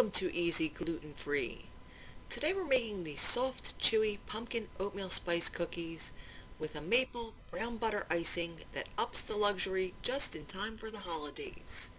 Welcome to EZGlutenFree. Today we're making these soft, chewy pumpkin oatmeal spice cookies with a maple brown butter icing that ups the luxury just in time for the holidays.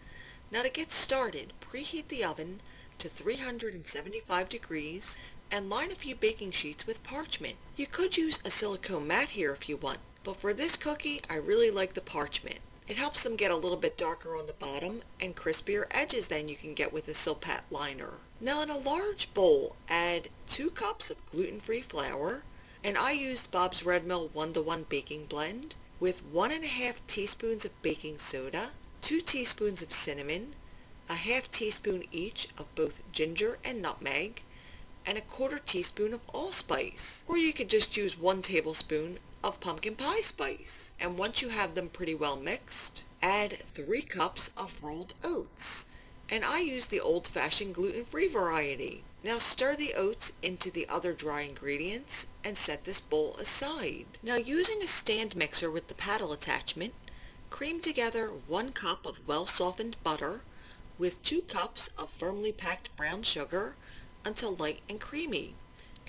Now to get started, preheat the oven to 375 degrees and line a few baking sheets with parchment. You could use a silicone mat here if you want, but for this cookie I really like the parchment. It helps them get a little bit darker on the bottom and crispier edges than you can get with a Silpat liner. Now in a large bowl, add 2 cups of gluten-free flour, and I used Bob's Red Mill 1-to-1 baking blend with 1½ teaspoons of baking soda, 2 teaspoons of cinnamon, a ½ teaspoon each of both ginger and nutmeg, and a 1/4 teaspoon of allspice. Or you could just use 1 tablespoon of pumpkin pie spice. And once you have them pretty well mixed, add 3 cups of rolled oats. And I use the old-fashioned gluten-free variety. Now stir the oats into the other dry ingredients and set this bowl aside. Now using a stand mixer with the paddle attachment, cream together 1 cup of well-softened butter with 2 cups of firmly packed brown sugar until light and creamy.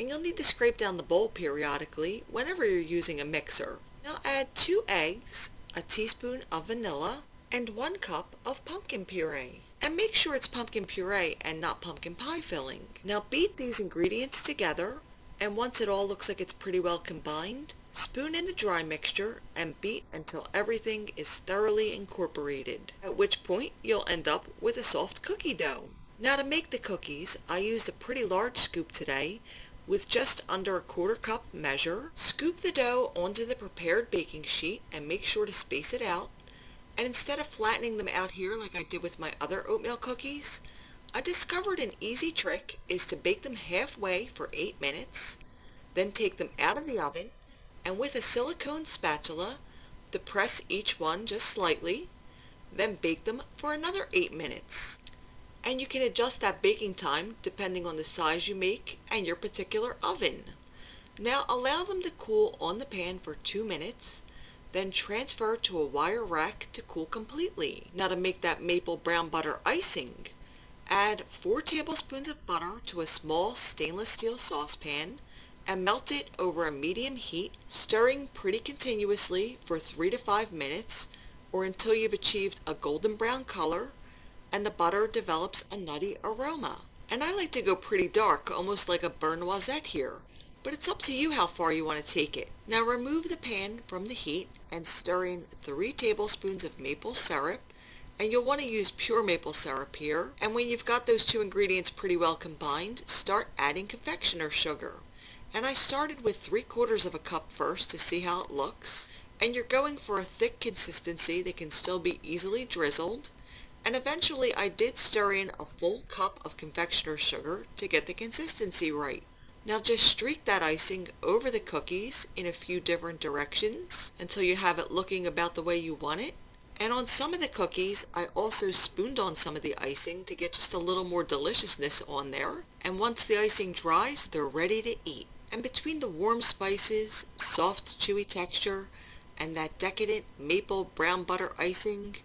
And you'll need to scrape down the bowl periodically whenever you're using a mixer. Now add 2 eggs, a teaspoon of vanilla, and 1 cup of pumpkin puree. And make sure it's pumpkin puree and not pumpkin pie filling. Now beat these ingredients together, and once it all looks like it's pretty well combined, spoon in the dry mixture and beat until everything is thoroughly incorporated, at which point you'll end up with a soft cookie dough. Now to make the cookies, I used a pretty large scoop today with just under a 1/4 cup measure. Scoop the dough onto the prepared baking sheet and make sure to space it out. And instead of flattening them out here like I did with my other oatmeal cookies, I discovered an easy trick is to bake them halfway for 8 minutes, then take them out of the oven, and with a silicone spatula, depress each one just slightly, then bake them for another 8 minutes. And you can adjust that baking time depending on the size you make and your particular oven. Now allow them to cool on the pan for 2 minutes, then transfer to a wire rack to cool completely. Now to make that maple brown butter icing, add 4 tablespoons of butter to a small stainless steel saucepan and melt it over a medium heat, stirring pretty continuously for 3 to 5 minutes or until you've achieved a golden brown color and the butter develops a nutty aroma. And I like to go pretty dark, almost like a beurre noisette here, but it's up to you how far you want to take it. Now remove the pan from the heat and stir in 3 tablespoons of maple syrup, and you'll want to use pure maple syrup here. And when you've got those 2 ingredients pretty well combined, start adding confectioner sugar. And I started with 3/4 of a cup first to see how it looks, and you're going for a thick consistency that can still be easily drizzled. And eventually I did stir in a full cup of confectioner sugar to get the consistency right. Now just streak that icing over the cookies in a few different directions until you have it looking about the way you want it. And on some of the cookies, I also spooned on some of the icing to get just a little more deliciousness on there. And once the icing dries, they're ready to eat. And between the warm spices, soft chewy texture, and that decadent maple brown butter icing,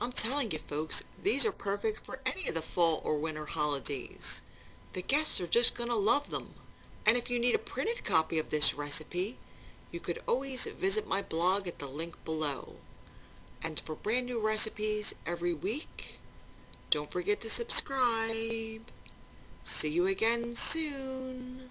I'm telling you folks, these are perfect for any of the fall or winter holidays. The guests are just gonna love them. And if you need a printed copy of this recipe, you could always visit my blog at the link below. And for brand new recipes every week, don't forget to subscribe. See you again soon.